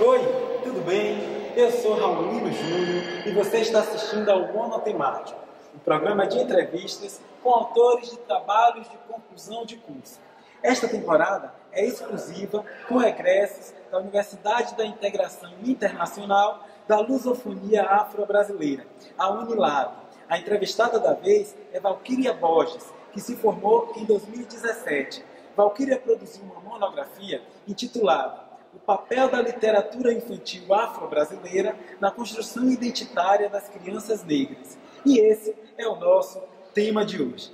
Oi, tudo bem? Eu sou Raulino Júnior e você está assistindo ao Monotemático, um programa de entrevistas com autores de trabalhos de conclusão de curso. Esta temporada é exclusiva com egressos da Universidade da Integração Internacional da Lusofonia Afro-Brasileira, a Unilab. A entrevistada da vez é Valquíria Borges, que se formou em 2017. Valquíria produziu uma monografia intitulada O papel da literatura infantil afro-brasileira na construção identitária das crianças negras. E esse é o nosso tema de hoje.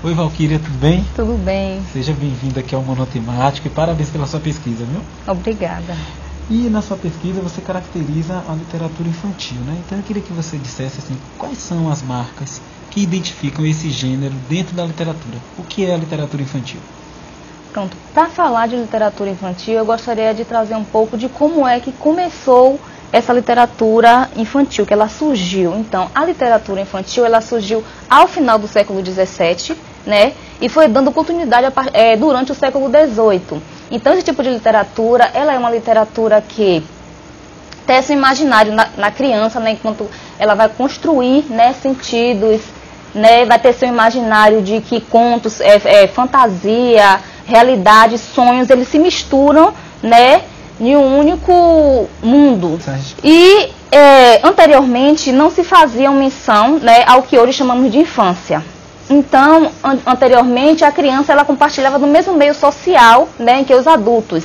Oi Valquíria, tudo bem? Tudo bem. Seja bem-vinda aqui ao Monotemático e parabéns pela sua pesquisa, viu? Obrigada. E na sua pesquisa você caracteriza a literatura infantil, né? Então eu queria que você dissesse assim, quais são as marcas que identificam esse gênero dentro da literatura? O que é a literatura infantil? Pronto, para falar de literatura infantil, eu gostaria de trazer um pouco de como é que começou essa literatura infantil, que ela surgiu. Então, a literatura infantil, ela surgiu ao final do século XVII, né? E foi dando continuidade durante o século XVIII. Então, esse tipo de literatura, ela é uma literatura que tece o imaginário na criança, né? Enquanto ela vai construir, né, sentidos, né? Vai ter seu imaginário de que contos, fantasia, realidade, sonhos, eles se misturam, né, em um único mundo. E anteriormente não se fazia menção, né, ao que hoje chamamos de infância. Então, anteriormente, a criança ela compartilhava no mesmo meio social, né, em que os adultos.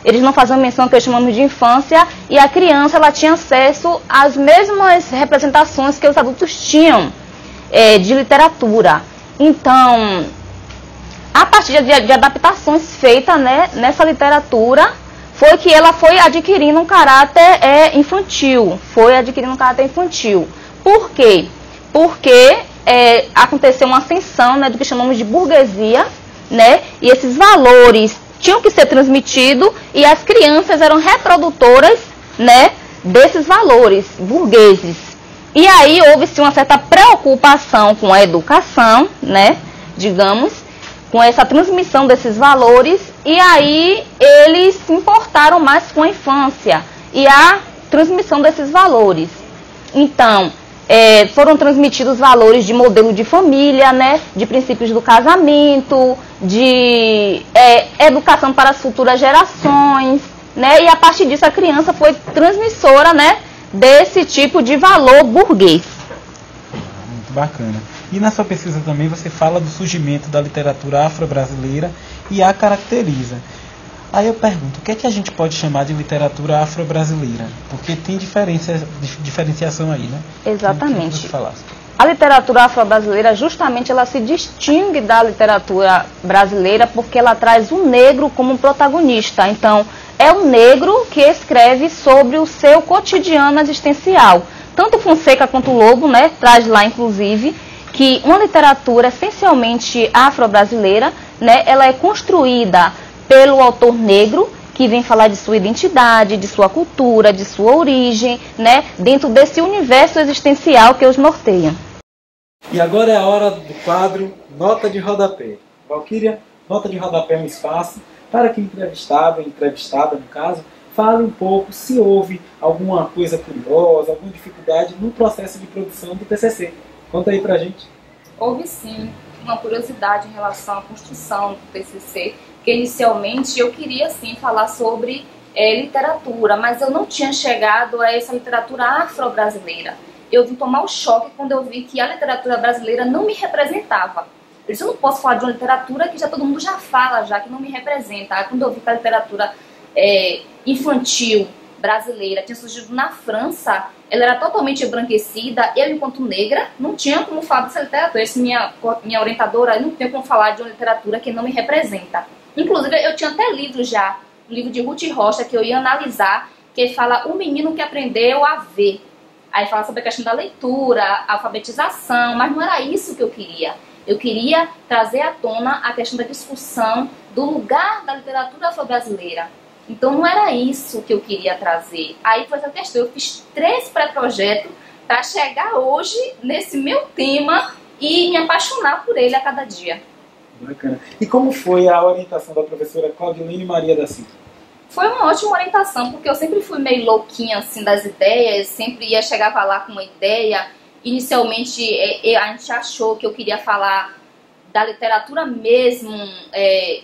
Eles não faziam menção ao que chamamos de infância, e a criança ela tinha acesso às mesmas representações que os adultos tinham de literatura. Então, a partir de adaptações feitas, né, nessa literatura, foi que ela foi adquirindo um caráter infantil. Por quê? Porque aconteceu uma ascensão, né, do que chamamos de burguesia, né, e esses valores tinham que ser transmitidos e as crianças eram reprodutoras, né, desses valores burgueses. E aí houve-se uma certa preocupação com a educação, né, digamos, com essa transmissão desses valores, e aí eles se importaram mais com a infância e a transmissão desses valores. Então, foram transmitidos valores de modelo de família, né, de princípios do casamento, de educação para as futuras gerações, né, e a partir disso a criança foi transmissora, né, desse tipo de valor burguês. Muito bacana. E na sua pesquisa também você fala do surgimento da literatura afro-brasileira e a caracteriza. Aí eu pergunto, o que é que a gente pode chamar de literatura afro-brasileira? Porque tem diferenciação aí, né? Exatamente. Que você falasse. A literatura afro-brasileira, justamente, ela se distingue da literatura brasileira porque ela traz o negro como protagonista. Então, é o negro que escreve sobre o seu cotidiano existencial. Tanto Fonseca quanto Lobo, né, traz lá, inclusive, que uma literatura essencialmente afro-brasileira, né, ela é construída pelo autor negro, que vem falar de sua identidade, de sua cultura, de sua origem, né, dentro desse universo existencial que os norteia. E agora é a hora do quadro Nota de Rodapé. Valquíria, Nota de Rodapé é um espaço para que o entrevistado, entrevistada no caso, fale um pouco se houve alguma coisa curiosa, alguma dificuldade no processo de produção do TCC. Conta aí pra gente. Houve sim uma curiosidade em relação à construção do TCC, que inicialmente eu queria sim falar sobre literatura, mas eu não tinha chegado a essa literatura afro-brasileira. Eu vim tomar o choque quando eu vi que a literatura brasileira não me representava. Eu disse, eu não posso falar de uma literatura que já todo mundo já fala, já que não me representa. Quando eu vi que a literatura infantil brasileira tinha surgido na França, ela era totalmente embranquecida, eu enquanto negra não tinha como falar dessa literatura. Essa minha orientadora não tinha como falar de uma literatura que não me representa. Inclusive eu tinha até livro já, um livro de Ruth Rocha que eu ia analisar, que fala O Menino que Aprendeu a Ver. Aí fala sobre a questão da leitura, a alfabetização, mas não era isso que eu queria. Eu queria trazer à tona a questão da discussão do lugar da literatura afro-brasileira. Então não era isso que eu queria trazer. Aí foi essa questão, eu fiz 3 pré-projetos para chegar hoje nesse meu tema e me apaixonar por ele a cada dia. Bacana. E como foi a orientação da professora Claudiline Maria da Silva? Foi uma ótima orientação, porque eu sempre fui meio louquinha assim das ideias, sempre chegava lá com uma ideia. Inicialmente a gente achou que eu queria falar da literatura mesmo,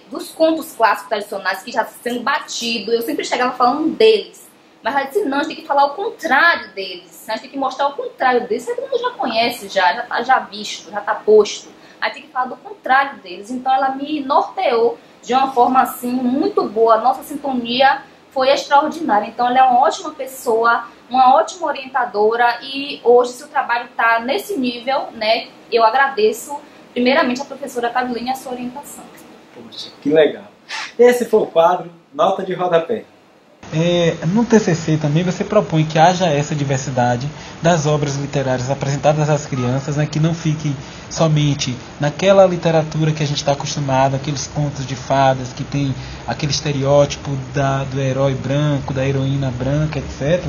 dos contos clássicos tradicionais que já estão sendo batidos. Eu sempre chegava falando deles, mas ela disse, não, a gente tem que falar o contrário deles, a gente tem que mostrar o contrário deles. Todo mundo já conhece, já tá já visto, já está posto. A gente tem que falar do contrário deles. Então ela me norteou de uma forma assim muito boa. A nossa sintonia foi extraordinária. Então ela é uma ótima pessoa, uma ótima orientadora, e hoje, se o trabalho está nesse nível, né, eu agradeço primeiramente a professora Claudiline a sua orientação. Poxa, que legal. Esse foi o quadro Nota de Rodapé. No TCC também você propõe que haja essa diversidade das obras literárias apresentadas às crianças, né, que não fique somente naquela literatura que a gente está acostumado, aqueles contos de fadas que tem aquele estereótipo do herói branco, da heroína branca, etc.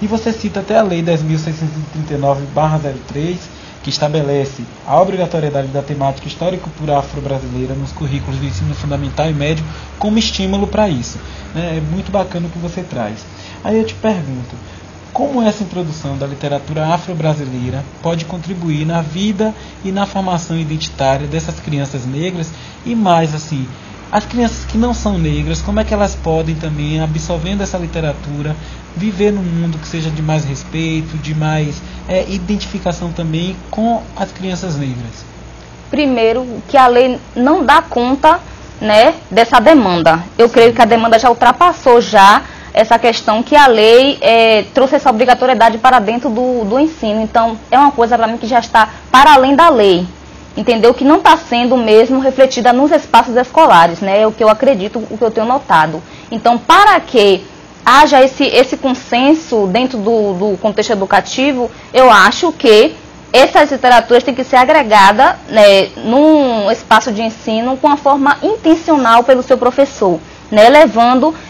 E você cita até a Lei 10.639/03, que estabelece a obrigatoriedade da temática história e cultura afro-brasileira nos currículos do ensino fundamental e médio como estímulo para isso. É muito bacana o que você traz. Aí eu te pergunto, como essa introdução da literatura afro-brasileira pode contribuir na vida e na formação identitária dessas crianças negras, e mais assim, as crianças que não são negras, como é que elas podem também, absorvendo essa literatura, viver num mundo que seja de mais respeito, de mais identificação também com as crianças negras? Primeiro, que a lei não dá conta, né, dessa demanda. Eu creio que a demanda já ultrapassou já essa questão que a lei trouxe essa obrigatoriedade para dentro do ensino. Então, é uma coisa para mim que já está para além da lei. Entendeu? Que não está sendo mesmo refletida nos espaços escolares, né? É o que eu acredito, o que eu tenho notado. Então, para que haja esse consenso dentro do contexto educativo, eu acho que essas literaturas têm que ser agregadas, né, num espaço de ensino com uma forma intencional pelo seu professor, né,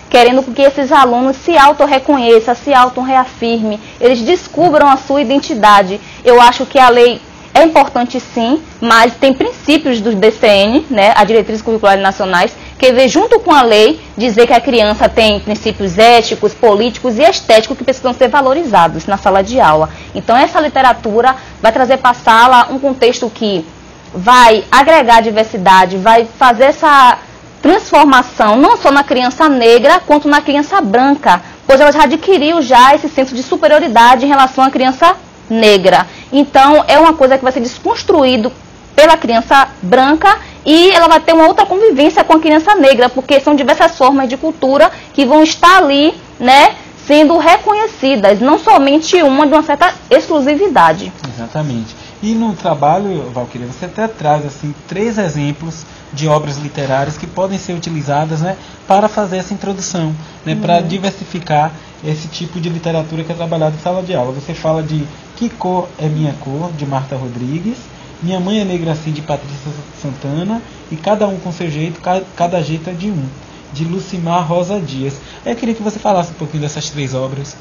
querendo que esses alunos se auto-reconheçam, se auto-reafirmem, eles descubram a sua identidade. Eu acho que a lei é importante sim, mas tem princípios do DCN, né, a Diretrizes Curriculares Nacionais, que vem junto com a lei dizer que a criança tem princípios éticos, políticos e estéticos que precisam ser valorizados na sala de aula. Então essa literatura vai trazer para a sala um contexto que vai agregar diversidade, vai fazer essa transformação não só na criança negra, quanto na criança branca, pois ela já adquiriu já esse senso de superioridade em relação à criança negra. Então é uma coisa que vai ser desconstruído pela criança branca e ela vai ter uma outra convivência com a criança negra, porque são diversas formas de cultura que vão estar ali, né, sendo reconhecidas, não somente uma de uma certa exclusividade. Exatamente. E no trabalho, Valquíria, você até traz assim 3 exemplos de obras literárias que podem ser utilizadas, né, para fazer essa introdução, né, para diversificar esse tipo de literatura que é trabalhada em sala de aula. Você fala de Que Cor é Minha Cor, de Marta Rodrigues, Minha Mãe é Negra Assim, de Patrícia Santana, e Cada Um com Seu Jeito, Cada Jeito é de Um, de Lucimar Rosa Dias. Eu queria que você falasse um pouquinho dessas 3 obras.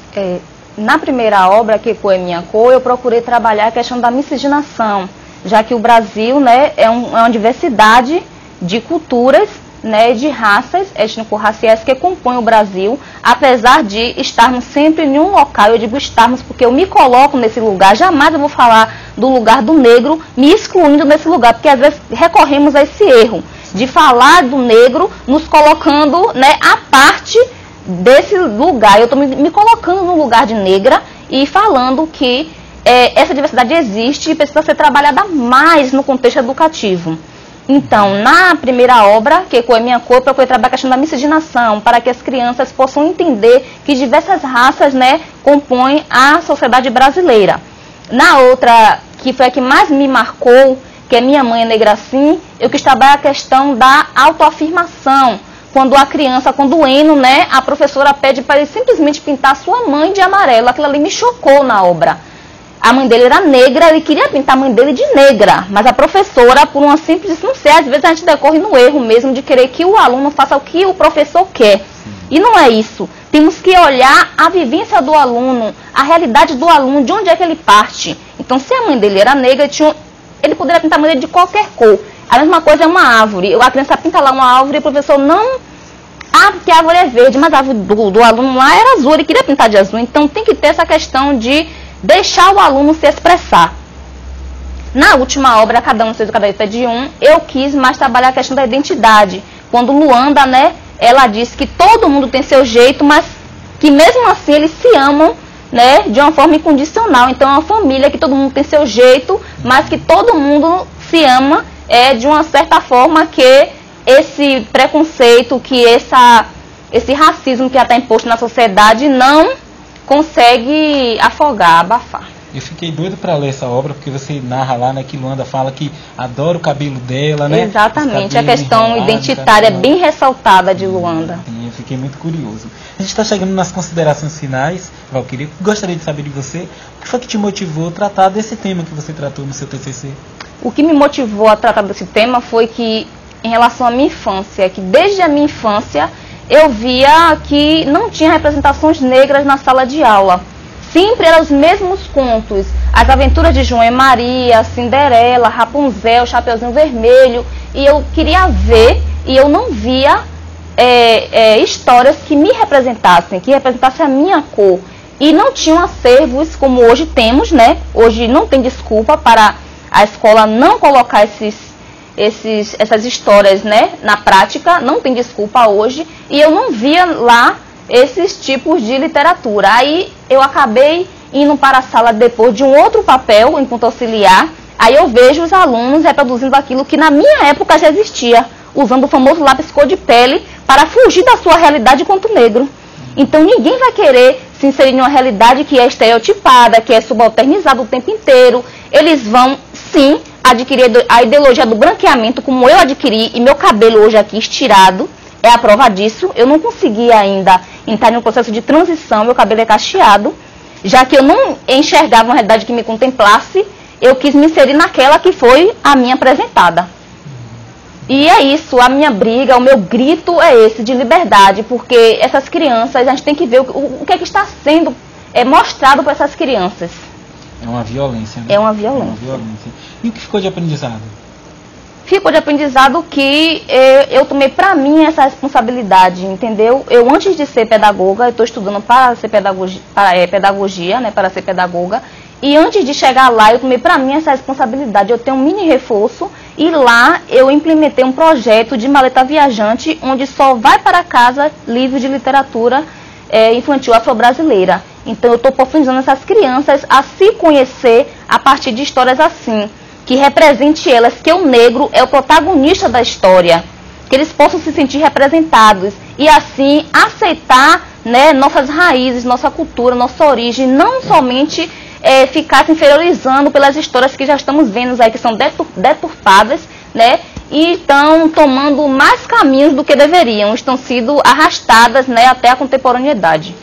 Na primeira obra, Que Cor é Minha Cor, eu procurei trabalhar a questão da miscigenação, já que o Brasil, né, é uma diversidade de culturas, né, de raças étnico-raciais que compõem o Brasil, apesar de estarmos sempre em um local. Eu digo estarmos porque eu me coloco nesse lugar, jamais eu vou falar do lugar do negro me excluindo desse lugar, porque às vezes recorremos a esse erro de falar do negro nos colocando, né, à parte desse lugar. Eu estou me colocando no lugar de negra e falando que essa diversidade existe e precisa ser trabalhada mais no contexto educativo. Então, na primeira obra, Que Cor é Minha Cor, eu procurei trabalhar a questão da miscigenação, para que as crianças possam entender que diversas raças, né, compõem a sociedade brasileira. Na outra, que foi a que mais me marcou, que é Minha Mãe é Negra Assim, eu quis trabalhar a questão da autoafirmação. Quando a criança, quando o Eno, né, a professora pede para ele simplesmente pintar sua mãe de amarelo, aquilo ali me chocou na obra. A mãe dele era negra, ele queria pintar a mãe dele de negra, mas a professora, por uma simples, não sei, às vezes a gente decorre no erro mesmo de querer que o aluno faça o que o professor quer. E não é isso. temos que olhar a vivência do aluno, a realidade do aluno, de onde é que ele parte. Então, se a mãe dele era negra, ele poderia pintar a mãe dele de qualquer cor. A mesma coisa é uma árvore. A criança pinta lá uma árvore e o professor não... Ah, porque a árvore é verde, mas a árvore do aluno lá era azul, ele queria pintar de azul. Então, tem que ter essa questão de deixar o aluno se expressar. Na última obra, Cada um seja cada de um, eu quis mais trabalhar a questão da identidade. Quando Luanda, né, ela disse que todo mundo tem seu jeito, mas que mesmo assim eles se amam, né, de uma forma incondicional. Então é uma família que todo mundo tem seu jeito, mas que todo mundo se ama de uma certa forma, que esse preconceito, que esse racismo que já está imposto na sociedade não consegue afogar, abafar. Eu fiquei doido para ler essa obra, porque você narra lá, né, que Luanda fala que adora o cabelo dela, né? Exatamente, a questão identitária é bem ressaltada de Luanda. Sim, eu fiquei muito curioso. A gente está chegando nas considerações finais, Valquíria. Gostaria de saber de você, o que foi que te motivou a tratar desse tema que você tratou no seu TCC? O que me motivou a tratar desse tema foi que, em relação à minha infância, que desde a minha infância eu via que não tinha representações negras na sala de aula. Sempre eram os mesmos contos, as aventuras de João e Maria, Cinderela, Rapunzel, Chapeuzinho Vermelho, e eu queria ver, e eu não via histórias que me representassem, que representassem a minha cor. E não tinham acervos como hoje temos, né? Hoje não tem desculpa para a escola não colocar essas histórias, né, na prática, não tem desculpa hoje, e eu não via lá esses tipos de literatura. Aí eu acabei indo para a sala depois de um outro papel, enquanto auxiliar, aí eu vejo os alunos reproduzindo aquilo que na minha época já existia, usando o famoso lápis cor de pele para fugir da sua realidade enquanto negro. Então ninguém vai querer se inserir em uma realidade que é estereotipada, que é subalternizada o tempo inteiro. Eles vão, sim, adquirir a ideologia do branqueamento, como eu adquiri, e meu cabelo hoje aqui estirado é a prova disso. Eu não consegui ainda entrar no processo de transição, meu cabelo é cacheado, já que eu não enxergava uma realidade que me contemplasse, eu quis me inserir naquela que foi a minha apresentada. E é isso, a minha briga, o meu grito é esse, de liberdade, porque essas crianças, a gente tem que ver o que é que está sendo mostrado para essas crianças. É uma violência, né? É uma violência. É uma violência. E o que ficou de aprendizado? Ficou de aprendizado que eu tomei para mim essa responsabilidade, entendeu? Eu, antes de ser pedagoga, eu estou estudando para ser pedagogia, né, para ser pedagoga, e antes de chegar lá, eu tomei para mim essa responsabilidade. Eu tenho um mini reforço, e lá eu implementei um projeto de maleta viajante, onde só vai para casa livro de literatura infantil afro-brasileira. Então eu estou oportunizando essas crianças a se conhecer a partir de histórias assim, que represente elas, que o negro é o protagonista da história, que eles possam se sentir representados e assim aceitar, né, nossas raízes, nossa cultura, nossa origem, não somente ficar se inferiorizando pelas histórias que já estamos vendo aí, que são deturpadas, né, e estão tomando mais caminhos do que deveriam, estão sendo arrastadas, né, até a contemporaneidade.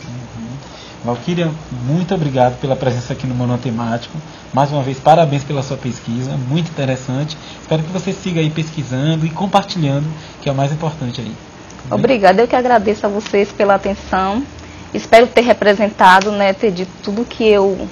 Valquíria, muito obrigado pela presença aqui no Monotemático. Mais uma vez, parabéns pela sua pesquisa, muito interessante. Espero que você siga aí pesquisando e compartilhando, que é o mais importante aí. Obrigada, eu que agradeço a vocês pela atenção. Espero ter representado, né, ter dito tudo que eu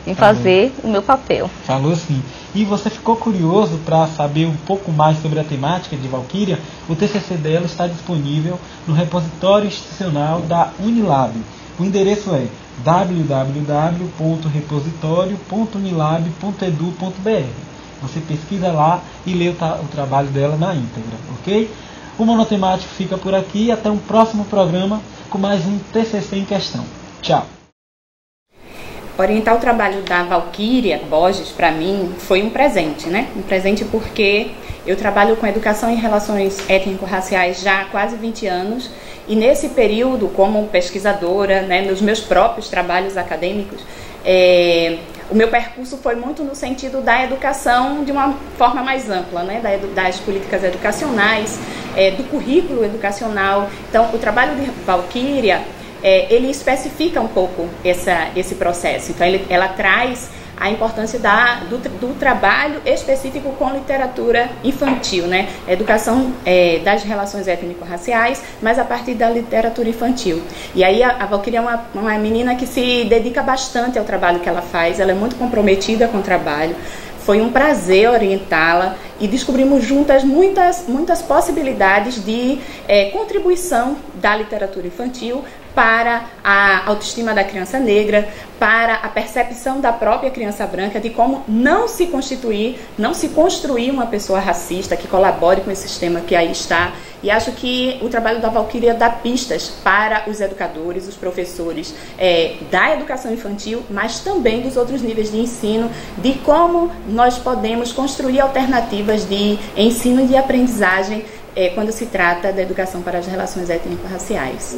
vim fazer, o meu papel. Falou sim. E você ficou curioso para saber um pouco mais sobre a temática de Valquíria? O TCC dela está disponível no repositório institucional da Unilab. O endereço é www.repositorio.unilab.edu.br. Você pesquisa lá e lê o trabalho dela na íntegra, ok? O Monotemático fica por aqui e até um próximo programa com mais um TCC em questão. Tchau! Orientar o trabalho da Valquíria Borges, para mim, foi um presente, né? Um presente porque eu trabalho com educação em relações étnico-raciais já há quase 20 anos, e nesse período, como pesquisadora, né, nos meus próprios trabalhos acadêmicos, o meu percurso foi muito no sentido da educação de uma forma mais ampla, né, das políticas educacionais, do currículo educacional. Então, o trabalho de Valquíria, ele especifica um pouco esse processo. Então, ela traz a importância do trabalho específico com literatura infantil, né? Educação das relações étnico-raciais, mas a partir da literatura infantil. E aí a Valquíria é uma menina que se dedica bastante ao trabalho que ela faz, ela é muito comprometida com o trabalho. Foi um prazer orientá-la e descobrimos juntas muitas possibilidades de contribuição da literatura infantil para a autoestima da criança negra, para a percepção da própria criança branca de como não se construir uma pessoa racista que colabore com esse sistema que aí está. E acho que o trabalho da Valquíria dá pistas para os educadores, os professores da educação infantil, mas também dos outros níveis de ensino, de como nós podemos construir alternativas de ensino e de aprendizagem quando se trata da educação para as relações étnico-raciais.